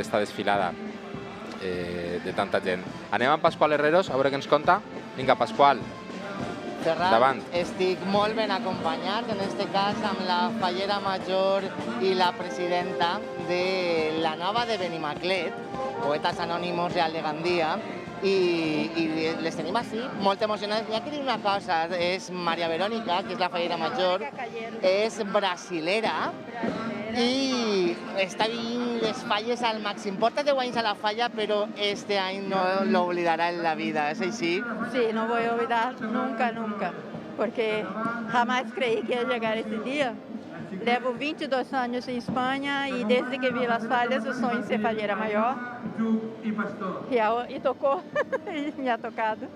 Esta desfilada de tanta gent. Anem amb Pasqual Herreros, a veure què ens conta. Vinga, Pasqual. Ferran, Davant. estic molt ben acompanyat, en este cas amb la fallera major i la presidenta de la nova de Benimaclet, Poetes Anònimos Real de Gandia, i les tenim així, molt emocionades. Hi ha que dir una cosa, és Maria Verónica, que és la fallera major, és brasilera, i està vivint les falles al màxim. Porta 10 anys a la falla, però este any no l'oblidarà en la vida, ¿es així? Sí, no voy a olvidar nunca, nunca, porque jamás creí que ia llegar esse dia. Levo 22 anos em Espanha e desde que vi as falhas eu sonho em ser falheira maior. E tocou, e me ha tocado.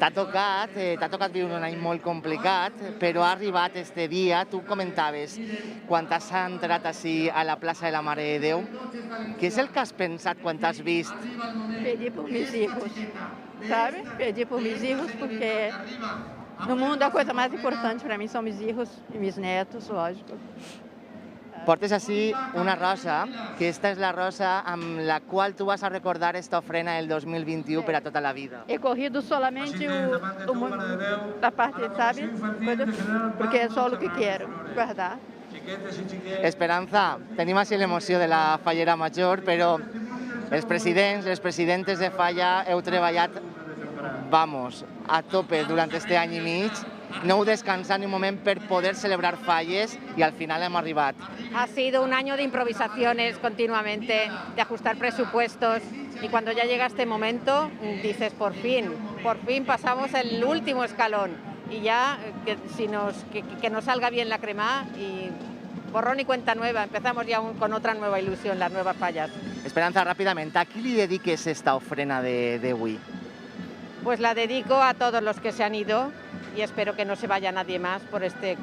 T'ha tocat viure un any molt complicat, però ha arribat este dia. Tu comentaves, quan t'has entrat així a la plaça de la Mare de Déu, què és el que has pensat quan t'has vist? Pedi por mis hijos, sabe? Pedi por mis hijos porque no mundo a coisa mais importante para mim são meus hijos e meus netos, lógico. Portes així una rosa, que esta és la rosa amb la qual tu vas a recordar esta ofrena del 2021 per a tota la vida. He corrido solamente a parte, sabe? Porque é só o que quero guardar. Esperanza, tenim així l'emoció de la fallera major, però els presidents, les presidentes de falla heu treballat, vamos, a tope durant este any i mig. No heu descansat ni un moment per poder celebrar falles y al final hem arribat. Ha sido un año de improvisaciones continuamente, de ajustar presupuestos, y cuando ya llega este momento dices por fin pasamos el último escalón y ya que nos salga bien la crema y borrón y cuenta nueva, empezamos ya con otra nueva ilusión, las nuevas fallas. Esperanza, ràpidament, a qui li dediques esta ofrena d'avui? Pues la dedico a todos los que se han ido y espero que no se vaya nadie más por este